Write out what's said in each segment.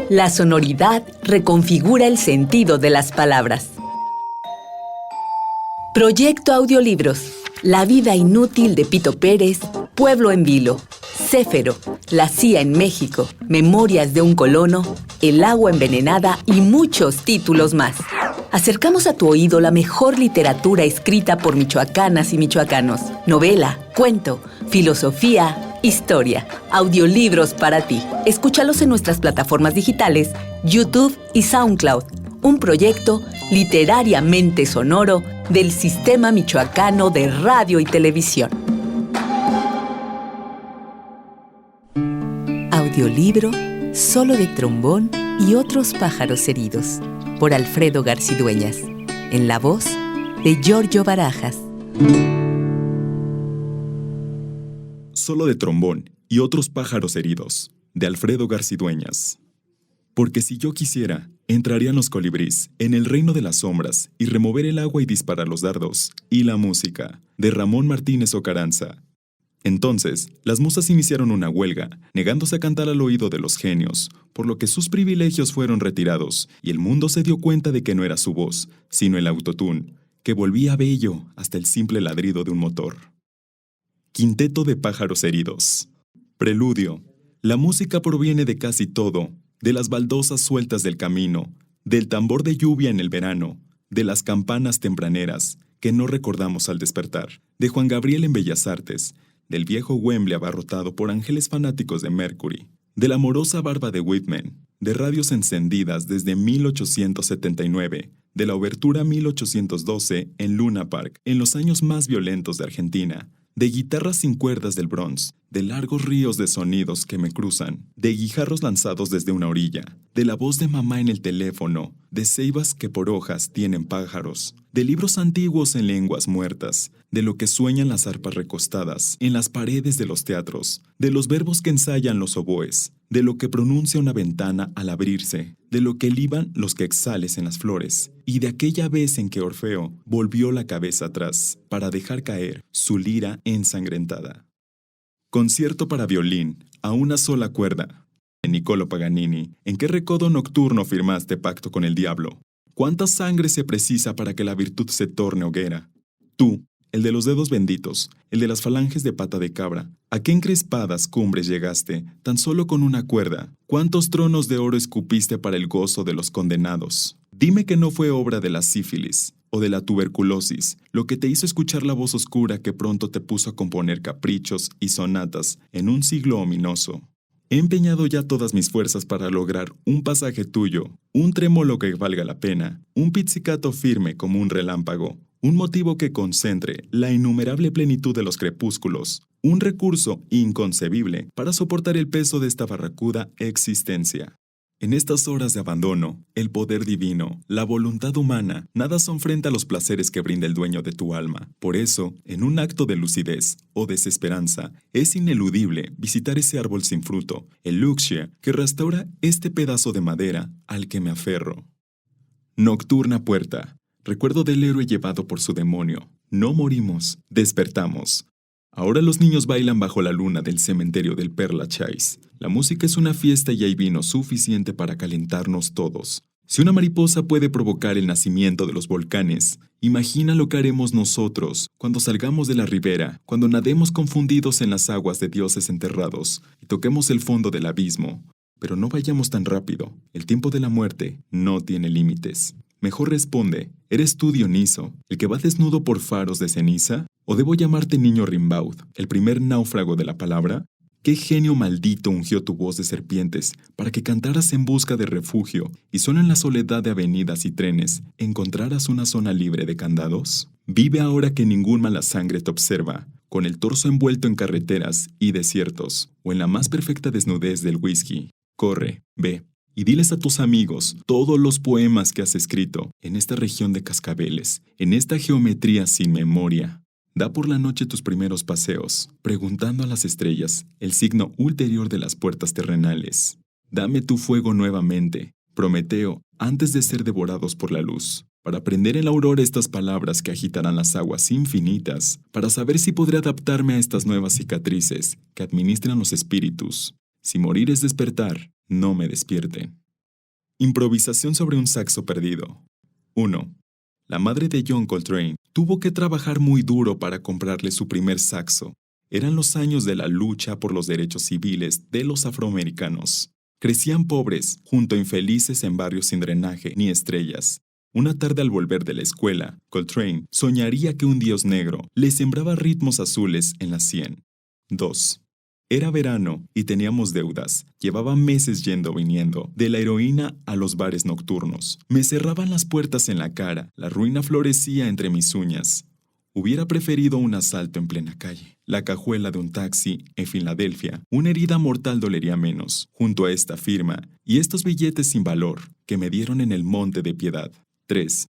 La sonoridad reconfigura el sentido de las palabras. Proyecto Audiolibros. La vida inútil de Pito Pérez, Pueblo en Vilo, Céfero, La CIA en México, Memorias de un colono, El agua envenenada y muchos títulos más. Acercamos a tu oído la mejor literatura escrita por michoacanas y michoacanos. Novela, cuento, filosofía, historia, audiolibros para ti. Escúchalos en nuestras plataformas digitales, YouTube y SoundCloud. Un proyecto literariamente sonoro del Sistema Michoacano de Radio y Televisión. Audiolibro Solo de trombón y otros pájaros heridos, por Alfredo Garcidueñas, en la voz de Giorgio Barajas. Solo de trombón y otros pájaros heridos, de Alfredo Garcidueñas. Porque si yo quisiera, entrarían los colibrís en el reino de las sombras y remover el agua y disparar los dardos, y la música, de Ramón Martínez Ocaranza. Entonces, las musas iniciaron una huelga, negándose a cantar al oído de los genios, por lo que sus privilegios fueron retirados, y el mundo se dio cuenta de que no era su voz, sino el autotune, que volvía bello hasta el simple ladrido de un motor. Quinteto de pájaros heridos. Preludio. La música proviene de casi todo, de las baldosas sueltas del camino, del tambor de lluvia en el verano, de las campanas tempraneras, que no recordamos al despertar, de Juan Gabriel en Bellas Artes, del viejo Wembley abarrotado por ángeles fanáticos de Mercury, de la amorosa barba de Whitman, de radios encendidas desde 1879, de la obertura 1812 en Luna Park, en los años más violentos de Argentina, de guitarras sin cuerdas del Bronx, de largos ríos de sonidos que me cruzan, de guijarros lanzados desde una orilla, de la voz de mamá en el teléfono, de ceibas que por hojas tienen pájaros, de libros antiguos en lenguas muertas, de lo que sueñan las arpas recostadas en las paredes de los teatros, de los verbos que ensayan los oboes, de lo que pronuncia una ventana al abrirse, de lo que liban los quetzales en las flores, y de aquella vez en que Orfeo volvió la cabeza atrás para dejar caer su lira ensangrentada. Concierto para violín, a una sola cuerda. Niccolò Paganini, ¿en qué recodo nocturno firmaste pacto con el diablo? ¿Cuánta sangre se precisa para que la virtud se torne hoguera? Tú, el de los dedos benditos, el de las falanges de pata de cabra, ¿a qué encrespadas cumbres llegaste, tan solo con una cuerda? ¿Cuántos tronos de oro escupiste para el gozo de los condenados? Dime que no fue obra de la sífilis o de la tuberculosis, lo que te hizo escuchar la voz oscura que pronto te puso a componer caprichos y sonatas en un siglo ominoso. He empeñado ya todas mis fuerzas para lograr un pasaje tuyo, un trémolo que valga la pena, un pizzicato firme como un relámpago, un motivo que concentre la innumerable plenitud de los crepúsculos, un recurso inconcebible para soportar el peso de esta barracuda existencia. En estas horas de abandono, el poder divino, la voluntad humana, nada son frente a los placeres que brinda el dueño de tu alma. Por eso, en un acto de lucidez o desesperanza, es ineludible visitar ese árbol sin fruto, el Luxia, que restaura este pedazo de madera al que me aferro. Nocturna puerta. Recuerdo del héroe llevado por su demonio. No morimos, despertamos. Ahora los niños bailan bajo la luna del cementerio del Perla Chais. La música es una fiesta y hay vino suficiente para calentarnos todos. Si una mariposa puede provocar el nacimiento de los volcanes, imagina lo que haremos nosotros cuando salgamos de la ribera, cuando nademos confundidos en las aguas de dioses enterrados y toquemos el fondo del abismo. Pero no vayamos tan rápido. El tiempo de la muerte no tiene límites. Mejor responde, ¿eres tú Dioniso, el que va desnudo por faros de ceniza? ¿O debo llamarte niño Rimbaud, el primer náufrago de la palabra? ¿Qué genio maldito ungió tu voz de serpientes para que cantaras en busca de refugio y solo en la soledad de avenidas y trenes encontraras una zona libre de candados? Vive ahora que ningún mala sangre te observa, con el torso envuelto en carreteras y desiertos, o en la más perfecta desnudez del whisky. Corre, ve. Y diles a tus amigos todos los poemas que has escrito en esta región de cascabeles, en esta geometría sin memoria. Da por la noche tus primeros paseos, preguntando a las estrellas el signo ulterior de las puertas terrenales. Dame tu fuego nuevamente, Prometeo, antes de ser devorados por la luz, para aprender en la aurora estas palabras que agitarán las aguas infinitas, para saber si podré adaptarme a estas nuevas cicatrices que administran los espíritus. Si morir es despertar, no me despierten. Improvisación sobre un saxo perdido. 1. La madre de John Coltrane tuvo que trabajar muy duro para comprarle su primer saxo. Eran los años de la lucha por los derechos civiles de los afroamericanos. Crecían pobres, junto a infelices en barrios sin drenaje ni estrellas. Una tarde al volver de la escuela, Coltrane soñaría que un dios negro le sembraba ritmos azules en la sien. 2. Era verano y teníamos deudas. Llevaba meses yendo viniendo, de la heroína a los bares nocturnos. Me cerraban las puertas en la cara, la ruina florecía entre mis uñas. Hubiera preferido un asalto en plena calle, la cajuela de un taxi en Filadelfia. Una herida mortal dolería menos, junto a esta firma y estos billetes sin valor que me dieron en el Monte de Piedad. 3.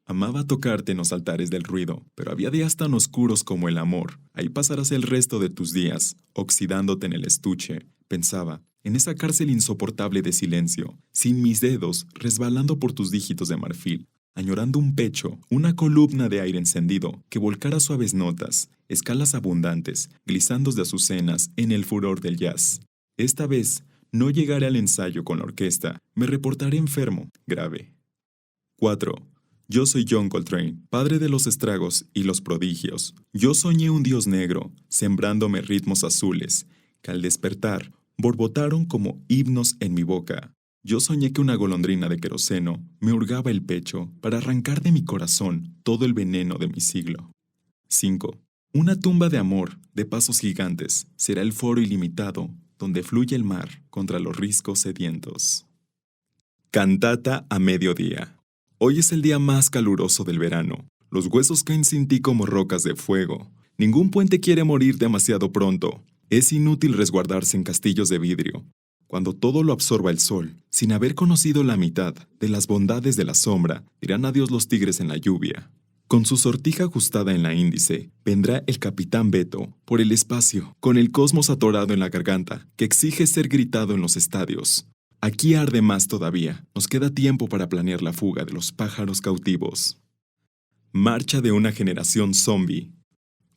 Amaba tocarte en los altares del ruido, pero había días tan oscuros como el amor. Ahí pasarás el resto de tus días, oxidándote en el estuche. Pensaba, en esa cárcel insoportable de silencio, sin mis dedos, resbalando por tus dígitos de marfil, añorando un pecho, una columna de aire encendido que volcara suaves notas, escalas abundantes, glisandos de azucenas en el furor del jazz. Esta vez, no llegaré al ensayo con la orquesta, me reportaré enfermo, grave. 4. Yo soy John Coltrane, padre de los estragos y los prodigios. Yo soñé un dios negro, sembrándome ritmos azules, que al despertar borbotaron como himnos en mi boca. Yo soñé que una golondrina de queroseno me hurgaba el pecho para arrancar de mi corazón todo el veneno de mi siglo. 5. Una tumba de amor, de pasos gigantes, será el foro ilimitado donde fluye el mar contra los riscos sedientos. Cantata a mediodía. Hoy es el día más caluroso del verano. Los huesos caen sin ti como rocas de fuego. Ningún puente quiere morir demasiado pronto. Es inútil resguardarse en castillos de vidrio. Cuando todo lo absorba el sol, sin haber conocido la mitad de las bondades de la sombra, dirán adiós los tigres en la lluvia. Con su sortija ajustada en la índice, vendrá el capitán Beto por el espacio, con el cosmos atorado en la garganta, que exige ser gritado en los estadios. Aquí arde más todavía. Nos queda tiempo para planear la fuga de los pájaros cautivos. Marcha de una generación zombie.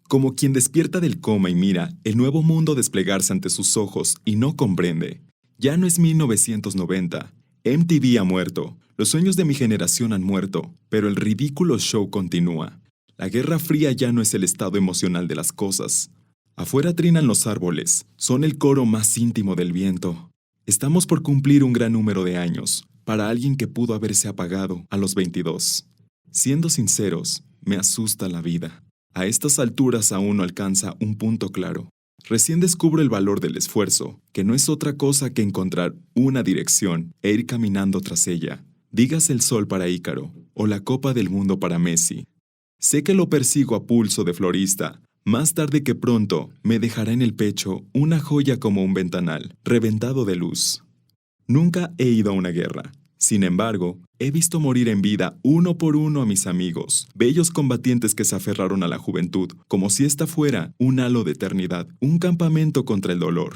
Como quien despierta del coma y mira el nuevo mundo desplegarse ante sus ojos y no comprende. Ya no es 1990. MTV ha muerto. Los sueños de mi generación han muerto, pero el ridículo show continúa. La Guerra Fría ya no es el estado emocional de las cosas. Afuera trinan los árboles. Son el coro más íntimo del viento. Estamos por cumplir un gran número de años, para alguien que pudo haberse apagado a los 22. Siendo sinceros, me asusta la vida. A estas alturas aún no alcanza un punto claro. Recién descubro el valor del esfuerzo, que no es otra cosa que encontrar una dirección e ir caminando tras ella. Dígase el sol para Ícaro, o la Copa del Mundo para Messi. Sé que lo persigo a pulso de florista. Más tarde que pronto, me dejará en el pecho una joya como un ventanal, reventado de luz. Nunca he ido a una guerra. Sin embargo, he visto morir en vida uno por uno a mis amigos, bellos combatientes que se aferraron a la juventud, como si esta fuera un halo de eternidad, un campamento contra el dolor.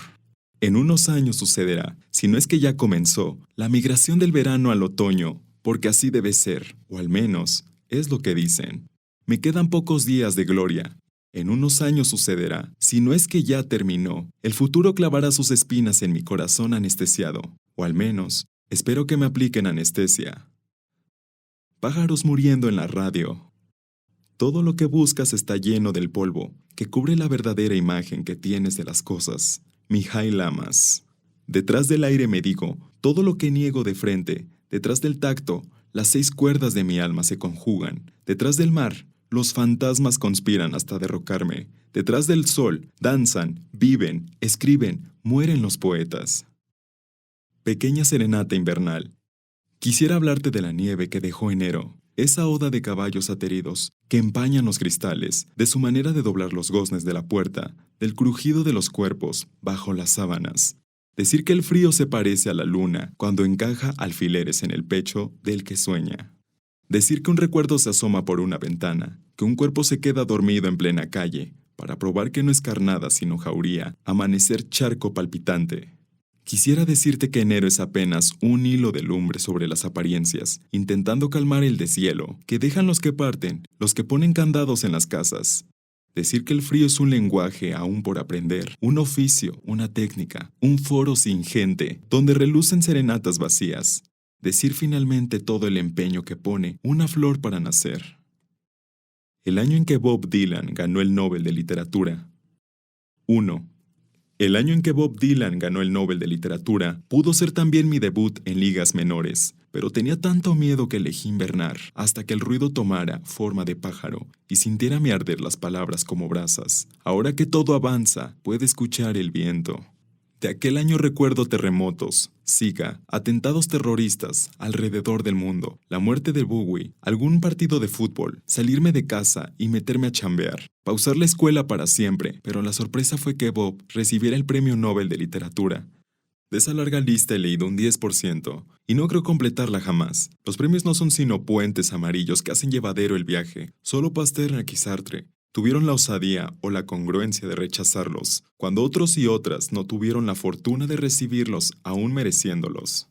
En unos años sucederá, si no es que ya comenzó, la migración del verano al otoño, porque así debe ser, o al menos, es lo que dicen. Me quedan pocos días de gloria. En unos años sucederá, si no es que ya terminó, el futuro clavará sus espinas en mi corazón anestesiado, o al menos, espero que me apliquen anestesia. Pájaros muriendo en la radio. Todo lo que buscas está lleno del polvo, que cubre la verdadera imagen que tienes de las cosas. Mijail Lamas. Detrás del aire me digo, todo lo que niego de frente, detrás del tacto, las 6 cuerdas de mi alma se conjugan, detrás del mar, los fantasmas conspiran hasta derrocarme. Detrás del sol, danzan, viven, escriben, mueren los poetas. Pequeña serenata invernal. Quisiera hablarte de la nieve que dejó enero, esa oda de caballos ateridos que empañan los cristales, de su manera de doblar los goznes de la puerta, del crujido de los cuerpos bajo las sábanas. Decir que el frío se parece a la luna cuando encaja alfileres en el pecho del que sueña. Decir que un recuerdo se asoma por una ventana, que un cuerpo se queda dormido en plena calle, para probar que no es carnada sino jauría, amanecer charco palpitante. Quisiera decirte que enero es apenas un hilo de lumbre sobre las apariencias, intentando calmar el deshielo, que dejan los que parten, los que ponen candados en las casas. Decir que el frío es un lenguaje aún por aprender, un oficio, una técnica, un foro sin gente, donde relucen serenatas vacías. decir finalmente todo el empeño que pone una flor para nacer. El año en que Bob Dylan ganó el Nobel de Literatura. 1. El año en que Bob Dylan ganó el Nobel de Literatura pudo ser también mi debut en ligas menores, pero tenía tanto miedo que elegí invernar hasta que el ruido tomara forma de pájaro y sintiérame arder las palabras como brasas. Ahora que todo avanza, puede escuchar el viento. De aquel año recuerdo terremotos, Zika, atentados terroristas alrededor del mundo, la muerte de Bowie, algún partido de fútbol, salirme de casa y meterme a chambear, pausar la escuela para siempre, pero la sorpresa fue que Bob recibiera el Premio Nobel de Literatura. De esa larga lista he leído un 10%, y no creo completarla jamás. Los premios no son sino puentes amarillos que hacen llevadero el viaje. Solo Pasternak y Sartre tuvieron la osadía o la congruencia de rechazarlos, cuando otros y otras no tuvieron la fortuna de recibirlos aún mereciéndolos.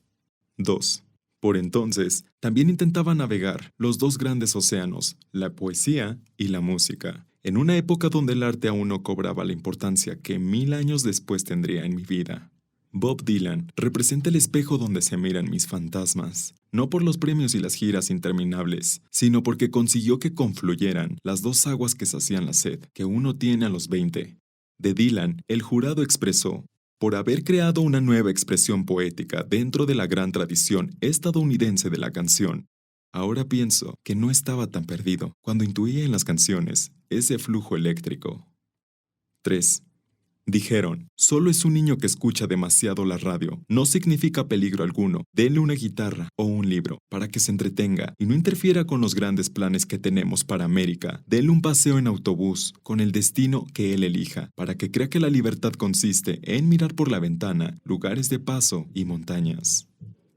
2. Por entonces, también intentaba navegar los dos grandes océanos, la poesía y la música, en una época donde el arte aún no cobraba la importancia que 1000 años después tendría en mi vida. Bob Dylan representa el espejo donde se miran mis fantasmas, no por los premios y las giras interminables, sino porque consiguió que confluyeran las dos aguas que sacian la sed que uno tiene a los 20. De Dylan, el jurado expresó, por haber creado una nueva expresión poética dentro de la gran tradición estadounidense de la canción. Ahora pienso que no estaba tan perdido cuando intuía en las canciones ese flujo eléctrico. 3. Dijeron, solo es un niño que escucha demasiado la radio. No significa peligro alguno. Denle una guitarra o un libro para que se entretenga y no interfiera con los grandes planes que tenemos para América. Denle un paseo en autobús con el destino que él elija para que crea que la libertad consiste en mirar por la ventana lugares de paso y montañas.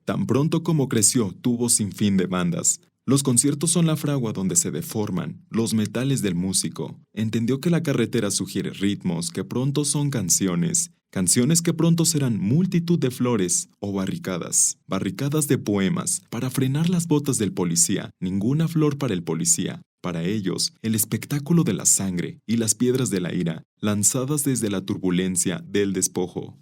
Tan pronto como creció, tuvo sinfín de bandas. Los conciertos son la fragua donde se deforman los metales del músico. Entendió que la carretera sugiere ritmos que pronto son canciones, canciones que pronto serán multitud de flores o barricadas, barricadas de poemas para frenar las botas del policía, ninguna flor para el policía. Para ellos, el espectáculo de la sangre y las piedras de la ira, lanzadas desde la turbulencia del despojo.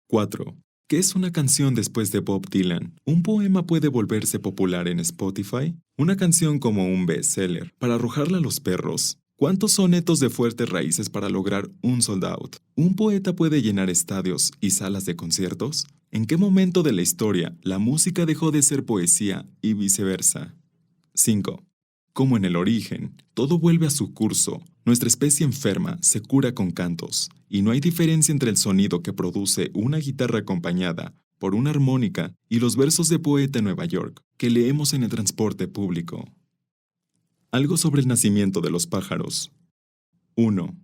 4. ¿Qué es una canción después de Bob Dylan? ¿Un poema puede volverse popular en Spotify? ¿Una canción como un bestseller para arrojarla a los perros? ¿Cuántos sonetos de fuertes raíces para lograr un sold out? ¿Un poeta puede llenar estadios y salas de conciertos? ¿En qué momento de la historia la música dejó de ser poesía y viceversa? 5. Como en el origen, todo vuelve a su curso. Nuestra especie enferma se cura con cantos, y no hay diferencia entre el sonido que produce una guitarra acompañada por una armónica y los versos de poeta en Nueva York que leemos en el transporte público. Algo sobre el nacimiento de los pájaros. 1.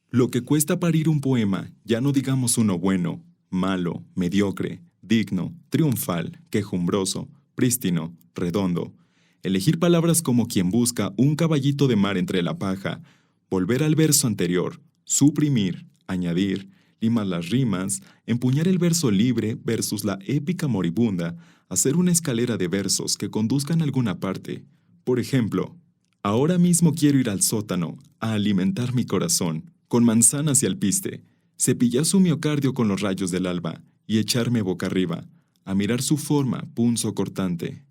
Lo que cuesta parir un poema, ya no digamos uno bueno, malo, mediocre, digno, triunfal, quejumbroso, prístino, redondo. Elegir palabras como quien busca un caballito de mar entre la paja, volver al verso anterior, suprimir, añadir, limar las rimas, empuñar el verso libre versus la épica moribunda, hacer una escalera de versos que conduzcan a alguna parte. Por ejemplo, ahora mismo quiero ir al sótano a alimentar mi corazón, con manzanas y alpiste, cepillar su miocardio con los rayos del alba y echarme boca arriba, a mirar su forma punzo cortante.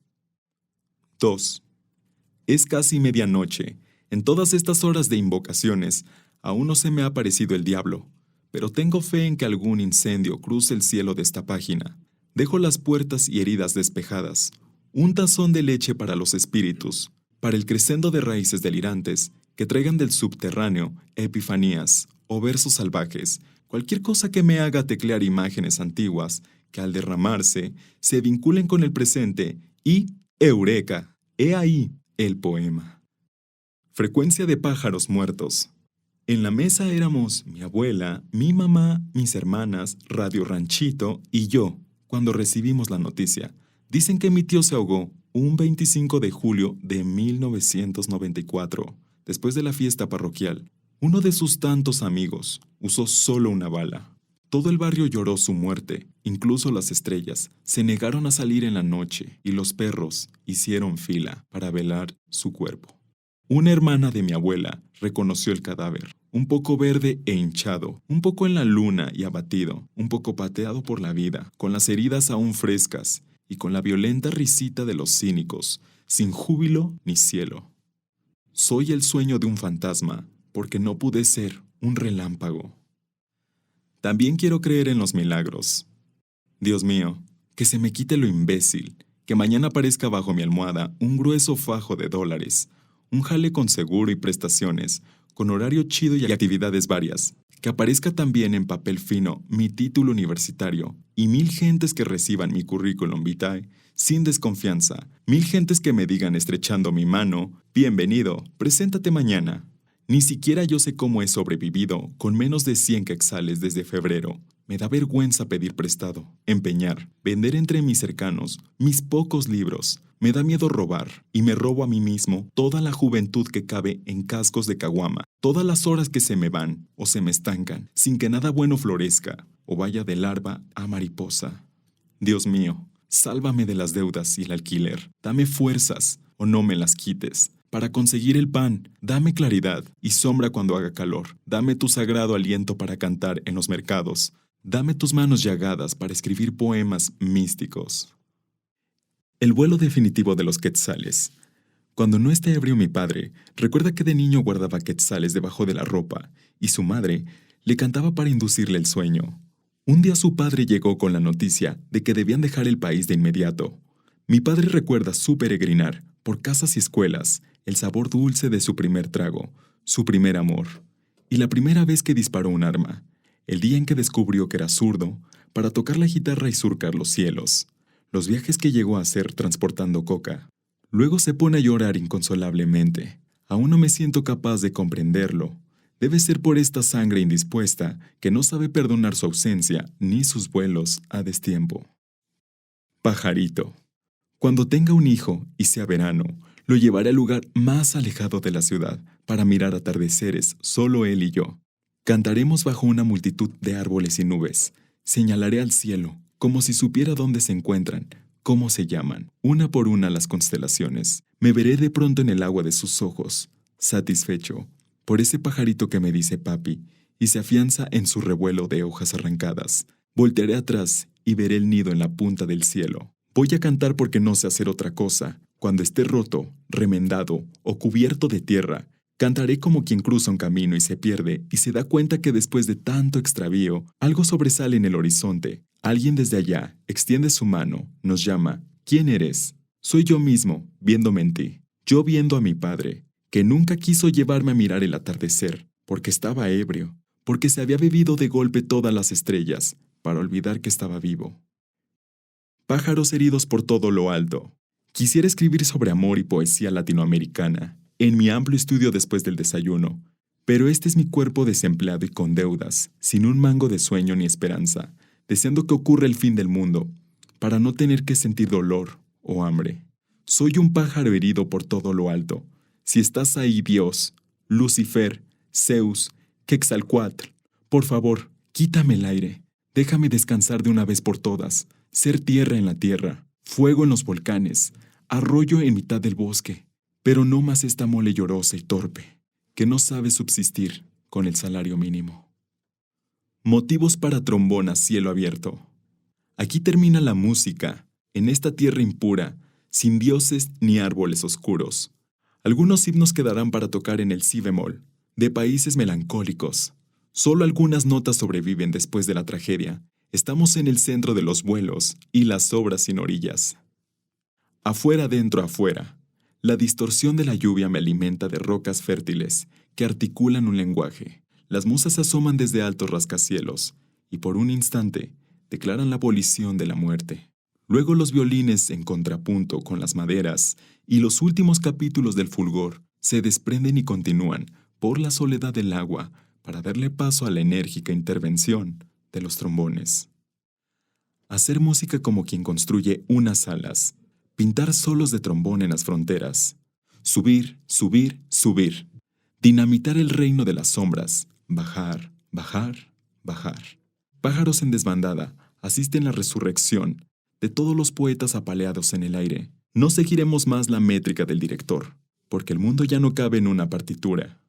2. Es casi medianoche. En todas estas horas de invocaciones, aún no se me ha aparecido el diablo, pero tengo fe en que algún incendio cruce el cielo de esta página. Dejo las puertas y heridas despejadas, un tazón de leche para los espíritus, para el crescendo de raíces delirantes que traigan del subterráneo epifanías o versos salvajes, cualquier cosa que me haga teclear imágenes antiguas que al derramarse se vinculen con el presente y ¡eureka! He ahí el poema. Frecuencia de pájaros muertos. En la mesa éramos mi abuela, mi mamá, mis hermanas, Radio Ranchito y yo, cuando recibimos la noticia. Dicen que mi tío se ahogó un 25 de julio de 1994, después de la fiesta parroquial. Uno de sus tantos amigos usó solo una bala. Todo el barrio lloró su muerte, incluso las estrellas. Se negaron a salir en la noche y los perros hicieron fila para velar su cuerpo. Una hermana de mi abuela reconoció el cadáver, un poco verde e hinchado, un poco en la luna y abatido, un poco pateado por la vida, con las heridas aún frescas, y con la violenta risita de los cínicos, sin júbilo ni cielo. Soy el sueño de un fantasma, porque no pude ser un relámpago. También quiero creer en los milagros. Dios mío, que se me quite lo imbécil, que mañana aparezca bajo mi almohada un grueso fajo de $, un jale con seguro y prestaciones, con horario chido y actividades varias, que aparezca también en papel fino mi título universitario y 1000 gentes que reciban mi currículum vitae sin desconfianza, 1000 gentes que me digan estrechando mi mano, bienvenido, preséntate mañana. Ni siquiera yo sé cómo he sobrevivido con menos de 100 quetzales desde febrero. Me da vergüenza pedir prestado, empeñar, vender entre mis cercanos mis pocos libros. Me da miedo robar, y me robo a mí mismo toda la juventud que cabe en cascos de caguama, todas las horas que se me van o se me estancan, sin que nada bueno florezca o vaya de larva a mariposa. Dios mío, sálvame de las deudas y el alquiler. Dame fuerzas o no me las quites. Para conseguir el pan, dame claridad y sombra cuando haga calor. Dame tu sagrado aliento para cantar en los mercados. Dame tus manos llagadas para escribir poemas místicos. El vuelo definitivo de los quetzales. Cuando no esté ebrio mi padre, recuerda que de niño guardaba quetzales debajo de la ropa, y su madre le cantaba para inducirle el sueño. Un día su padre llegó con la noticia de que debían dejar el país de inmediato. Mi padre recuerda su peregrinar por casas y escuelas, el sabor dulce de su primer trago, su primer amor, y la primera vez que disparó un arma, el día en que descubrió que era zurdo, para tocar la guitarra y surcar los cielos, los viajes que llegó a hacer transportando coca. Luego se pone a llorar inconsolablemente. Aún no me siento capaz de comprenderlo. Debe ser por esta sangre indispuesta que no sabe perdonar su ausencia ni sus vuelos a destiempo. Pajarito. Cuando tenga un hijo y sea verano, lo llevaré al lugar más alejado de la ciudad para mirar atardeceres, solo él y yo. Cantaremos bajo una multitud de árboles y nubes. Señalaré al cielo, como si supiera dónde se encuentran, cómo se llaman, una por una las constelaciones. Me veré de pronto en el agua de sus ojos, satisfecho por ese pajarito que me dice papi y se afianza en su revuelo de hojas arrancadas. Voltearé atrás y veré el nido en la punta del cielo. Voy a cantar porque no sé hacer otra cosa. Cuando esté roto, remendado o cubierto de tierra, cantaré como quien cruza un camino y se pierde y se da cuenta que después de tanto extravío, algo sobresale en el horizonte. Alguien desde allá extiende su mano, nos llama. ¿Quién eres? Soy yo mismo, viéndome en ti. Yo viendo a mi padre, que nunca quiso llevarme a mirar el atardecer, porque estaba ebrio, porque se había bebido de golpe todas las estrellas, para olvidar que estaba vivo. Pájaros heridos por todo lo alto. Quisiera escribir sobre amor y poesía latinoamericana, en mi amplio estudio después del desayuno, pero este es mi cuerpo desempleado y con deudas, sin un mango de sueño ni esperanza, deseando que ocurra el fin del mundo, para no tener que sentir dolor o hambre. Soy un pájaro herido por todo lo alto. Si estás ahí, Dios, Lucifer, Zeus, Quetzalcóatl, por favor, quítame el aire. Déjame descansar de una vez por todas, ser tierra en la tierra, fuego en los volcanes, arroyo en mitad del bosque, pero no más esta mole llorosa y torpe, que no sabe subsistir con el salario mínimo. Motivos para trombón a cielo abierto. Aquí termina la música, en esta tierra impura, sin dioses ni árboles oscuros. Algunos himnos quedarán para tocar en el si bemol, de países melancólicos. Solo algunas notas sobreviven después de la tragedia. Estamos en el centro de los vuelos y las obras sin orillas. Afuera, dentro, afuera. La distorsión de la lluvia me alimenta de rocas fértiles que articulan un lenguaje. Las musas se asoman desde altos rascacielos y por un instante declaran la abolición de la muerte. Luego los violines en contrapunto con las maderas y los últimos capítulos del fulgor se desprenden y continúan por la soledad del agua para darle paso a la enérgica intervención de los trombones. Hacer música como quien construye unas alas, pintar solos de trombón en las fronteras, subir, subir, subir, dinamitar el reino de las sombras, bajar, bajar, bajar. Pájaros en desbandada asisten a la resurrección de todos los poetas apaleados en el aire. No seguiremos más la métrica del director, porque el mundo ya no cabe en una partitura.